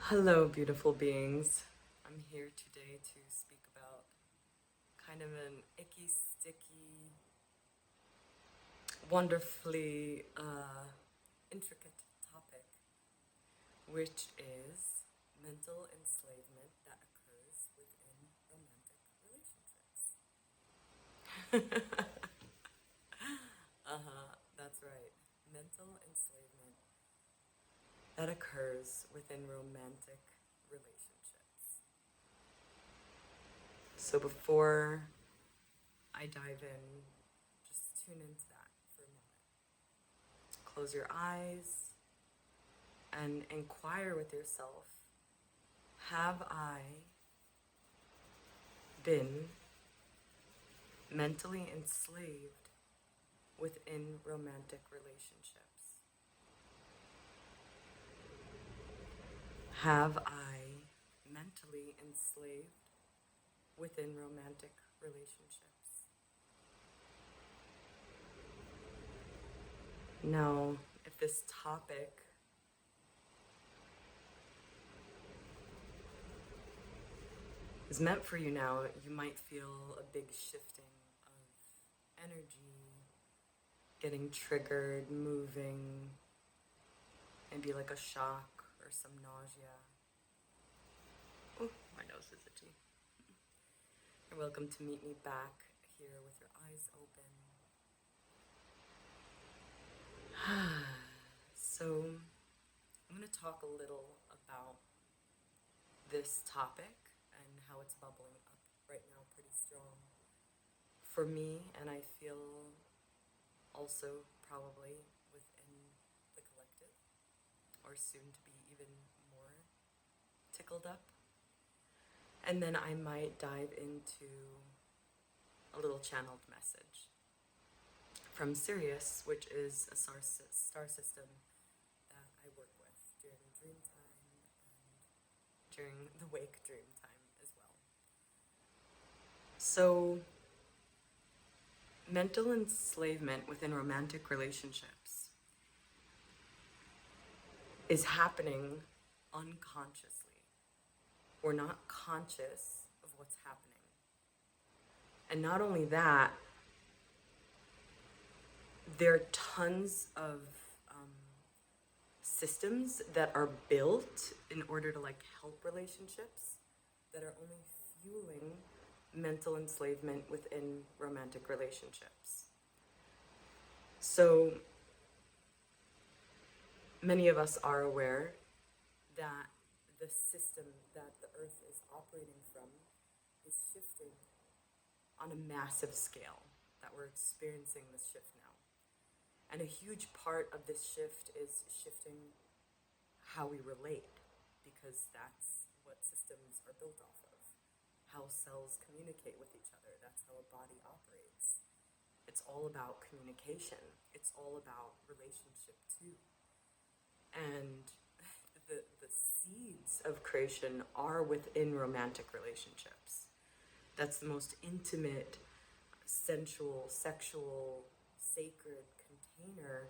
Hello, beautiful beings. I'm here today to speak about kind of an icky, sticky, wonderfully intricate topic, which is mental enslavement that occurs within romantic relationships. That's right. Mental enslavement that occurs within romantic relationships. So before I dive in, just tune into that for a moment. Close your eyes and inquire with yourself, have I been mentally enslaved within romantic relationships? Have I mentally enslaved within romantic relationships? Now, if this topic is meant for you now, you might feel a big shifting of energy, getting triggered, moving, maybe like a shock or some nausea. Oh, my nose is itchy. You're welcome to meet me back here with your eyes open. So, I'm going to talk a little about this topic and how it's bubbling up right now pretty strong for me, and I feel also probably within the collective, or soon to be even more tickled up. And then I might dive into a little channeled message from Sirius, which is a star system that I work with during dream time and during the wake dream time as well. So, mental enslavement within romantic relationships is happening unconsciously. We're not conscious of what's happening. And not only that, there are tons of systems that are built in order to help relationships that are only fueling mental enslavement within romantic relationships. So many of us are aware that the system that the earth is operating from is shifting on a massive scale, that we're experiencing this shift now. And a huge part of this shift is shifting how we relate, because that's what systems are built off of. How cells communicate with each other. That's how a body operates. It's all about communication. It's all about relationship too. And the seeds of creation are within romantic relationships. That's the most intimate, sensual, sexual, sacred container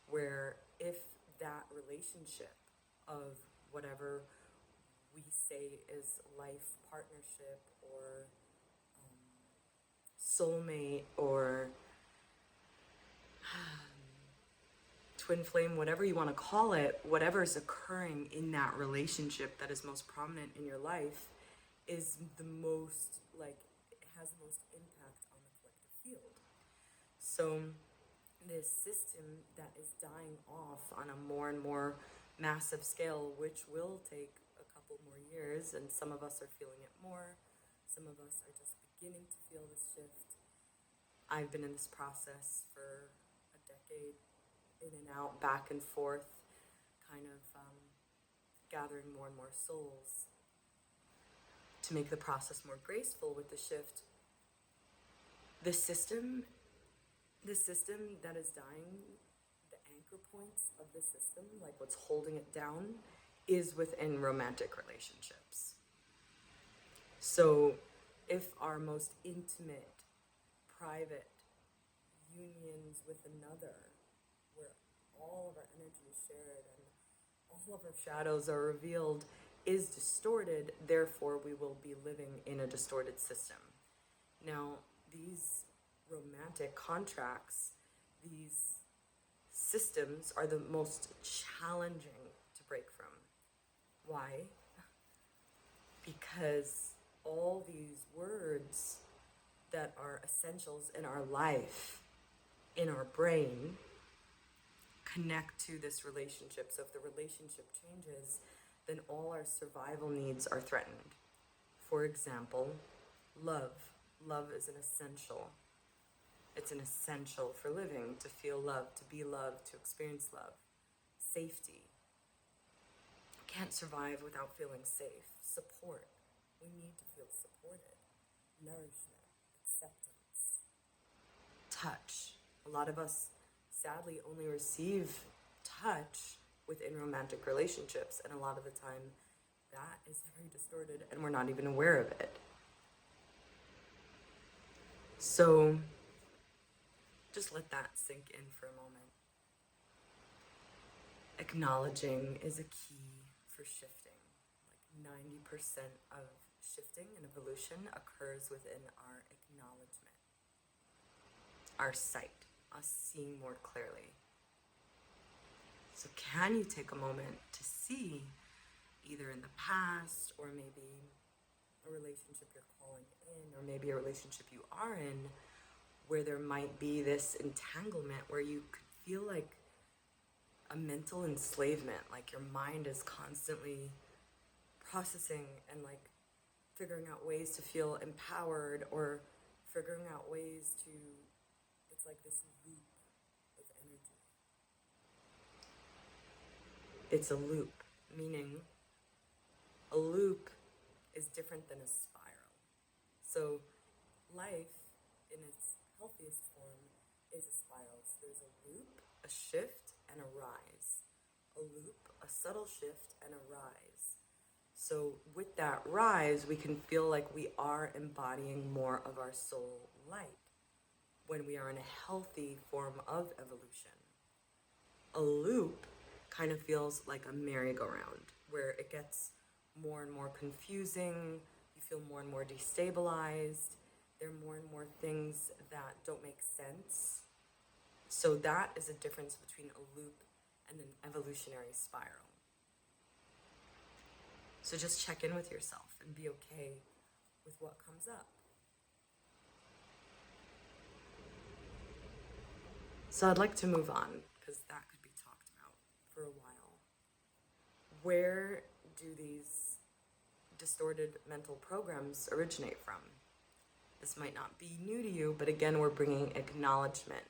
where if that relationship of whatever we say is life partnership or soulmate or twin flame, whatever you want to call it, whatever is occurring in that relationship that is most prominent in your life is the most, it has the most impact on the collective field. So this system that is dying off on a more and more massive scale, which will take a couple more years, and some of us are feeling it more, some of us are just beginning to feel this shift. I've been in this process for a decade, in and out, back and forth, kind of gathering more and more souls to make the process more graceful with the shift. The system that is dying, the anchor points of the system, like what's holding it down, is within romantic relationships. So if our most intimate, private unions with another, where all of our energy is shared and all of our shadows are revealed, is distorted, therefore we will be living in a distorted system. Now, these romantic contracts, these systems are the most challenging to break from. Why? Because all these words that are essentials in our life, in our brain, connect to this relationship. So if the relationship changes, then all our survival needs are threatened. For example, love. Love is an essential. It's an essential for living, to feel love, to be loved, to experience love. Safety. Can't survive without feeling safe. Support. We need to feel supported. Nourishment. Acceptance. Touch. A lot of us sadly only receive touch within romantic relationships, and a lot of the time that is very distorted and we're not even aware of it. So just let that sink in for a moment. Acknowledging is a key for shifting. Like 90% of shifting and evolution occurs within our acknowledgement, our sight, us seeing more clearly. So can you take a moment to see, either in the past or maybe a relationship you're calling in, or maybe a relationship you are in, where there might be this entanglement where you could feel like a mental enslavement, like your mind is constantly processing and like figuring out ways to feel empowered, or figuring out ways to, it's like this loop of energy. It's a loop, meaning a loop is different than a spiral. So life in its healthiest form is a spiral. So there's a loop, a shift, and a rise. A loop, a subtle shift, and a rise. So with that rise, we can feel like we are embodying more of our soul light when we are in a healthy form of evolution. A loop kind of feels like a merry-go-round, where it gets more and more confusing, you feel more and more destabilized, there are more and more things that don't make sense. So that is a difference between a loop and an evolutionary spiral. So just check in with yourself and be okay with what comes up. So I'd like to move on, because that could be talked about for a while. Where do these distorted mental programs originate from? This might not be new to you, but again, we're bringing acknowledgement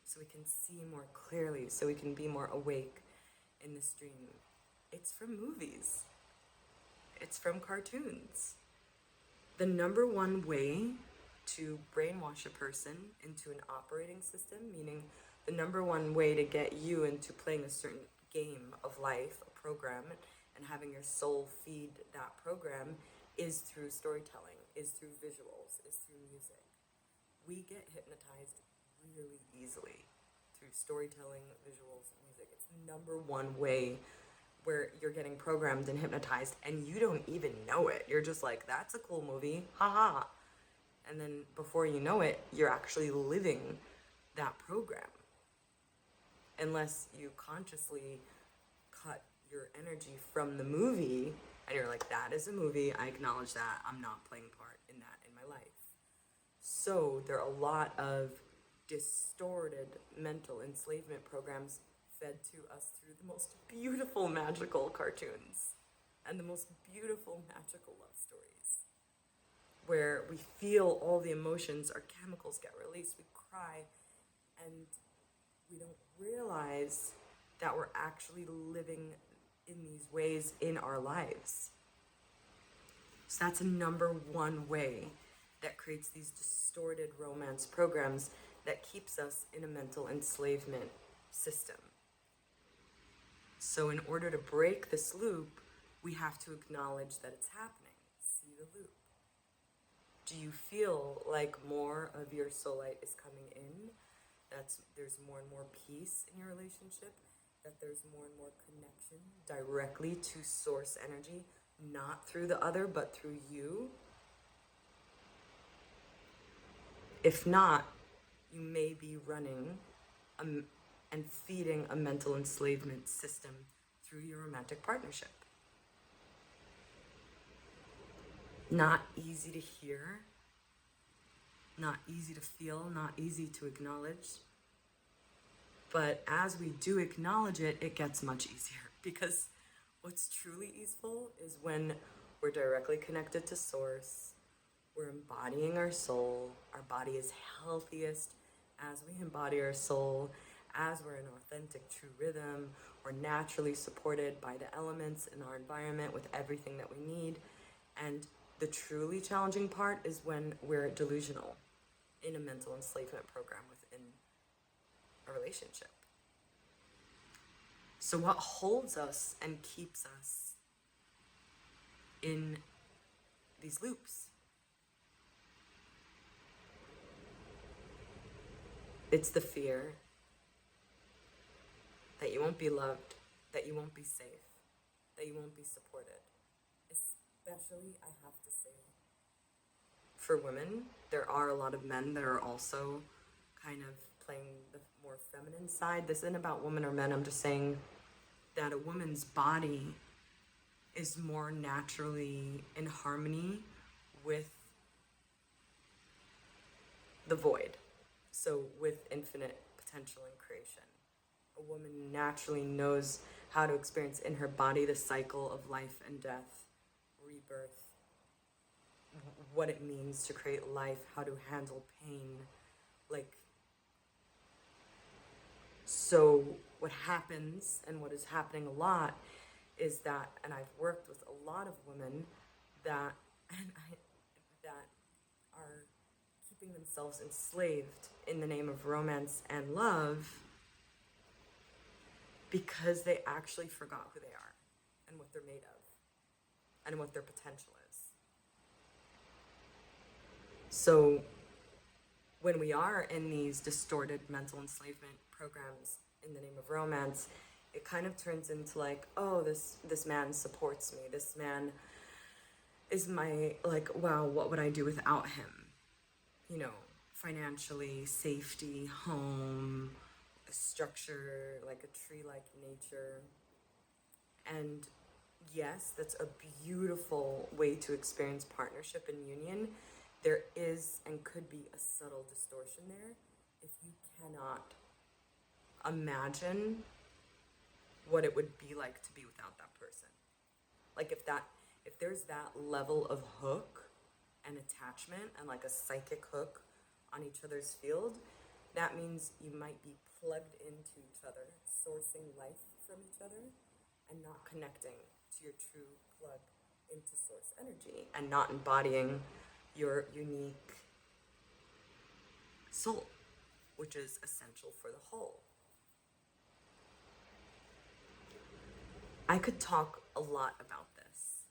so we can see more clearly, so we can be more awake in this dream. It's from movies. It's from cartoons. The number one way to brainwash a person into an operating system, meaning the number one way to get you into playing a certain game of life, a program, and having your soul feed that program, is through storytelling, is through visuals, is through music. We get hypnotized really easily through storytelling, visuals, music. It's the number one way where you're getting programmed and hypnotized and you don't even know it. You're just like, that's a cool movie, haha. And then before you know it, you're actually living that program. Unless you consciously cut your energy from the movie and you're like, that is a movie, I acknowledge that, I'm not playing part in that in my life. So there are a lot of distorted mental enslavement programs fed to us through the most beautiful magical cartoons and the most beautiful magical love stories, where we feel all the emotions, our chemicals get released, we cry, and we don't realize that we're actually living in these ways in our lives. So that's a number one way that creates these distorted romance programs that keeps us in a mental enslavement system. So in order to break this loop, we have to acknowledge that it's happening. See the loop. Do you feel like more of your soul light is coming in? There's more and more peace in your relationship, that there's more and more connection directly to source energy, not through the other, but through you. If not, you may be running and feeding a mental enslavement system through your romantic partnership. Not easy to hear, not easy to feel, not easy to acknowledge. But as we do acknowledge it, it gets much easier, because what's truly easeful is when we're directly connected to Source, we're embodying our soul, our body is healthiest as we embody our soul, as we're in authentic true rhythm, we're naturally supported by the elements in our environment with everything that we need. And the truly challenging part is when we're delusional in a mental enslavement program within a relationship. So what holds us and keeps us in these loops? It's the fear that you won't be loved, that you won't be safe, that you won't be supported. Especially, I have to say, for women, there are a lot of men that are also kind of playing the more feminine side. This isn't about women or men. I'm just saying that a woman's body is more naturally in harmony with the void. So with infinite potential in creation. A woman naturally knows how to experience in her body the cycle of life and death, rebirth, what it means to create life, how to handle pain. So what happens, and what is happening a lot, is that, and I've worked with a lot of women that are keeping themselves enslaved in the name of romance and love, because they actually forgot who they are and what they're made of and what their potential is. So when we are in these distorted mental enslavement programs in the name of romance, it kind of turns into like, oh, this man supports me. This man is my, like, wow, what would I do without him? You know, financially, safety, home, structure, like a tree-like nature. And yes, that's a beautiful way to experience partnership and union. There is and could be a subtle distortion there if you cannot imagine what it would be like to be without that person. Like if there's that level of hook and attachment and like a psychic hook on each other's field, that means you might be plugged into each other, sourcing life from each other, and not connecting to your true plug into source energy, and not embodying your unique soul, which is essential for the whole. I could talk a lot about this,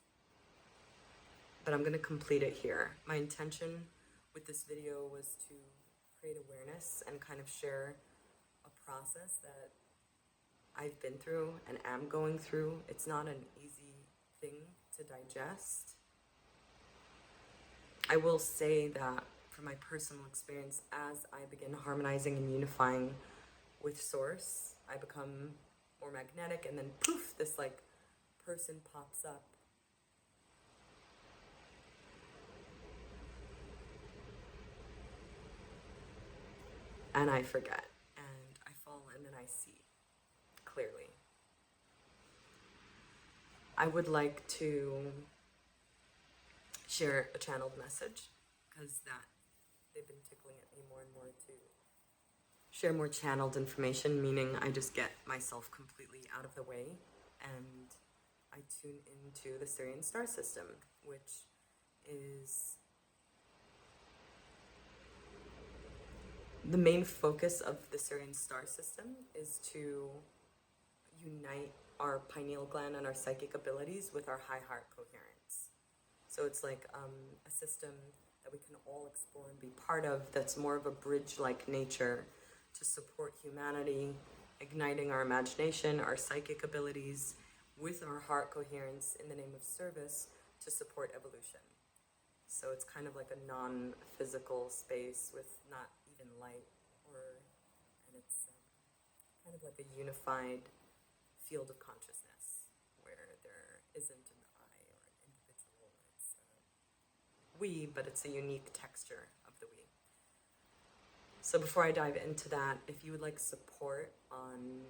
but I'm going to complete it here. My intention with this video was to create awareness and kind of share a process that I've been through and am going through. It's not an easy thing to digest. I will say that from my personal experience, as I begin harmonizing and unifying with Source, I become more magnetic, and then poof, this like person pops up. And I forget, and I fall, and then I see clearly. I would like to share a channeled message, because they've been tickling at me more and more to share more channeled information, meaning I just get myself completely out of the way and I tune into the Syrian star system, which is the main focus of the Syrian star system is to unite our pineal gland and our psychic abilities with our high heart coherence. So it's like a system that we can all explore and be part of, that's more of a bridge-like nature to support humanity, igniting our imagination, our psychic abilities, with our heart coherence in the name of service to support evolution. So it's kind of like a non-physical space with not even light, and it's kind of like a unified field of consciousness where there isn't an I or an individual. It's a we, but it's a unique texture of the we. So before I dive into that, if you would like support on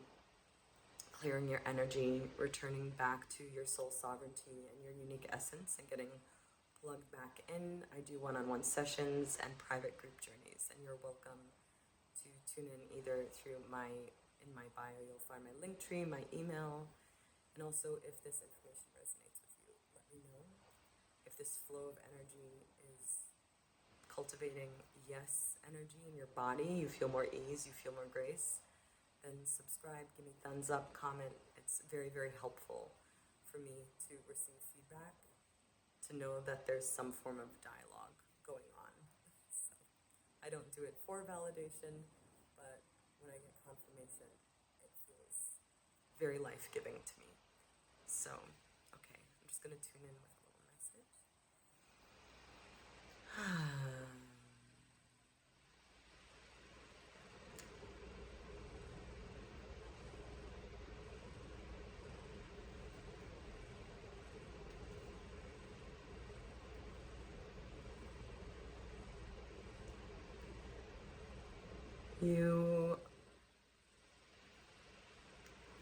clearing your energy, returning back to your soul sovereignty and your unique essence and getting plugged back in, I do one-on-one sessions and private group journeys, and you're welcome to tune in either through in my bio, you'll find my link tree, my email, and also if this information resonates with you, let me know. If this flow of energy is cultivating yes energy in your body, you feel more ease, you feel more grace, then subscribe, give me thumbs up, comment. It's very, very helpful for me to receive feedback, to know that there's some form of dialogue going on. So I don't do it for validation, but when I get confirmation, it feels very life-giving to me. So, okay, I'm just going to tune in with a little message. You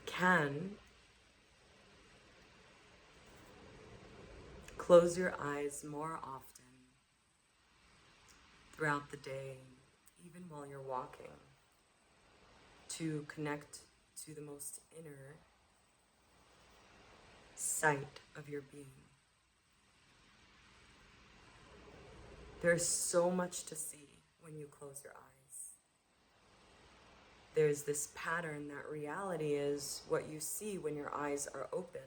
can close your eyes more often throughout the day, even while you're walking, to connect to the most inner sight of your being. There's so much to see when you close your eyes. There's this pattern that reality is what you see when your eyes are open.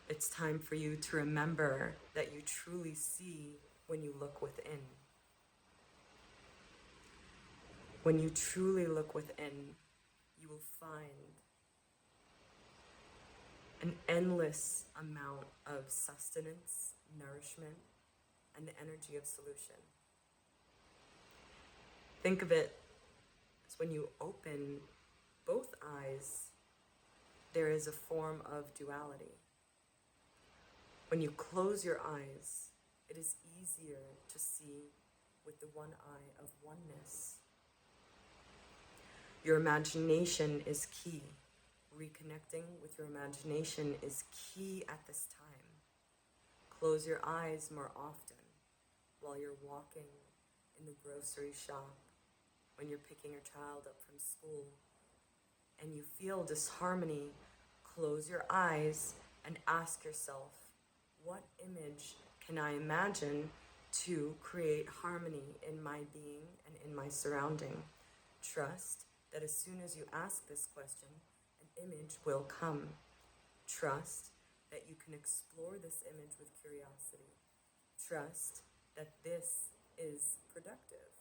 It's time for you to remember that you truly see when you look within. When you truly look within, you will find an endless amount of sustenance, nourishment, and the energy of solution. Think of it as when you open both eyes, there is a form of duality. When you close your eyes, it is easier to see with the one eye of oneness. Your imagination is key. Reconnecting with your imagination is key at this time. Close your eyes more often while you're walking in the grocery shop, when you're picking your child up from school, and you feel disharmony. Close your eyes and ask yourself, what image can I imagine to create harmony in my being and in my surrounding? Trust that as soon as you ask this question, an image will come. Trust that you can explore this image with curiosity. Trust that this is productive.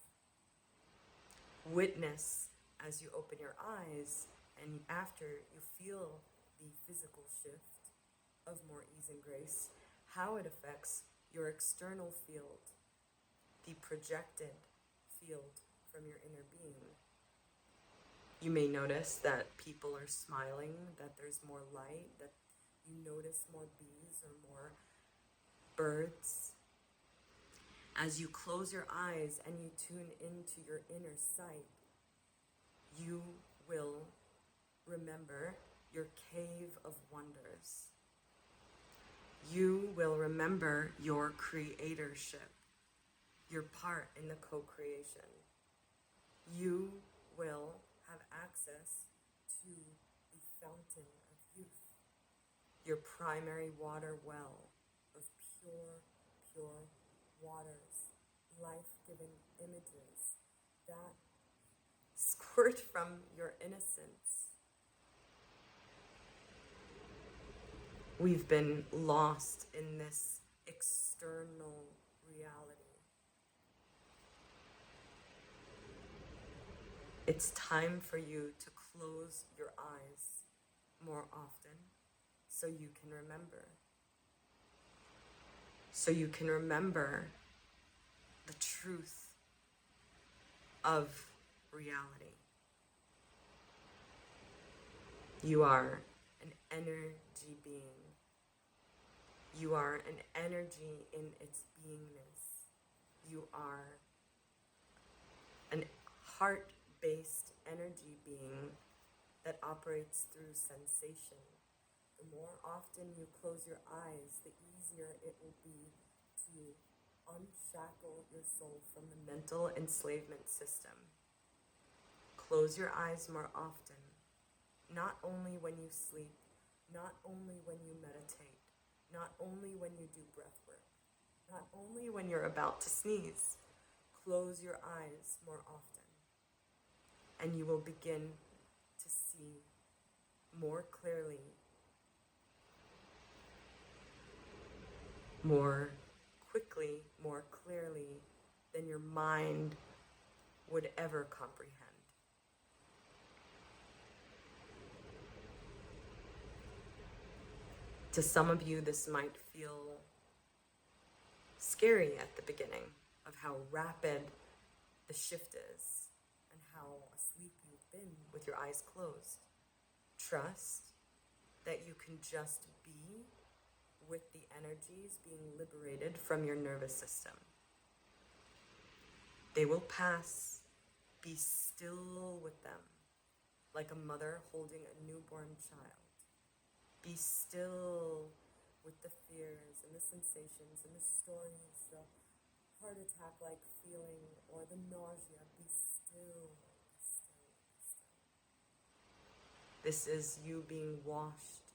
Witness as you open your eyes, and after you feel the physical shift of more ease and grace, how it affects your external field, the projected field from your inner being. You may notice that people are smiling, that there's more light, that you notice more bees or more birds. As you close your eyes and you tune into your inner sight, you will remember your cave of wonders. You will remember your creatorship, your part in the co-creation. You will have access to the fountain of youth, your primary water well of pure waters, life-giving images that squirt from your innocence. We've been lost in this external reality. It's time for you to close your eyes more often so you can remember. So you can remember the truth of reality. You are an energy being. You are an energy in its beingness. You are an heart-based energy being that operates through sensation. The more often you close your eyes, the easier it will be to unshackle your soul from the mental enslavement system. Close your eyes more often, not only when you sleep, not only when you meditate, not only when you do breath work, not only when you're about to sneeze. Close your eyes more often, and you will begin to see more clearly, more quickly, more clearly than your mind would ever comprehend. To some of you, this might feel scary at the beginning of how rapid the shift is and how asleep you've been with your eyes closed. Trust that you can just be with the energies being liberated from your nervous system. They will pass. Be still with them, like a mother holding a newborn child. Be still with the fears and the sensations and the stories, the heart attack-like feeling or the nausea. Be still, be still, be still. This is you being washed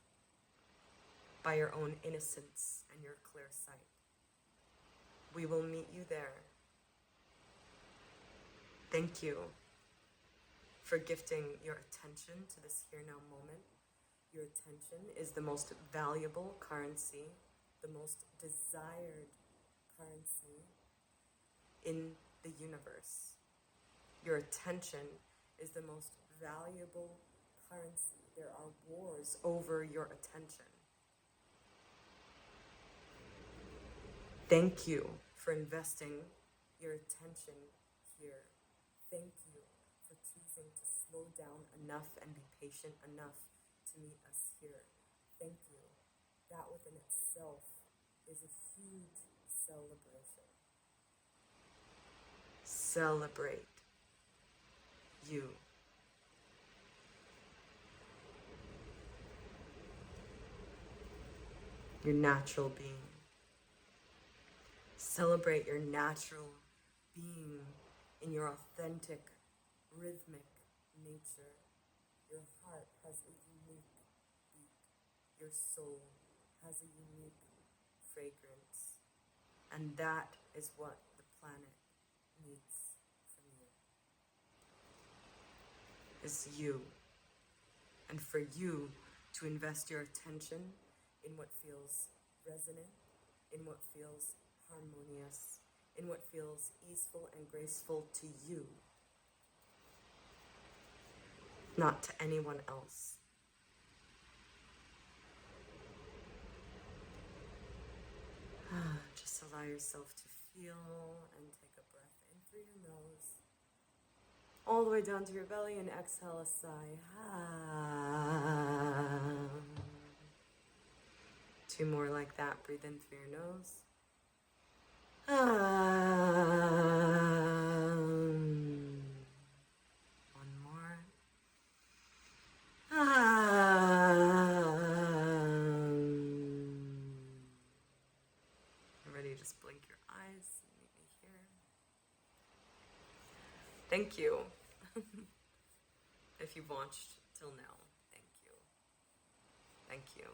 by your own innocence and your clear sight. We will meet you there. Thank you for gifting your attention to this here now moment. Your attention is the most valuable currency, the most desired currency in the universe. Your attention is the most valuable currency. There are wars over your attention. Thank you for investing your attention here. Thank you for choosing to slow down enough and be patient enough to meet us here. Thank you. That within itself is a huge celebration. Celebrate you. Your natural being. Celebrate your natural being in your authentic, rhythmic nature. Your heart has a unique beat. Your soul has a unique fragrance. And that is what the planet needs from you. Is you. And for you to invest your attention in what feels resonant, in what feels harmonious, in what feels easeful and graceful to you, not to anyone else. Just allow yourself to feel and take a breath in through your nose, all the way down to your belly, and exhale a sigh. Two more like that. Breathe in through your nose. One more. Ready? Just blink your eyes and meet me here. Thank you. If you've watched till now, thank you. Thank you.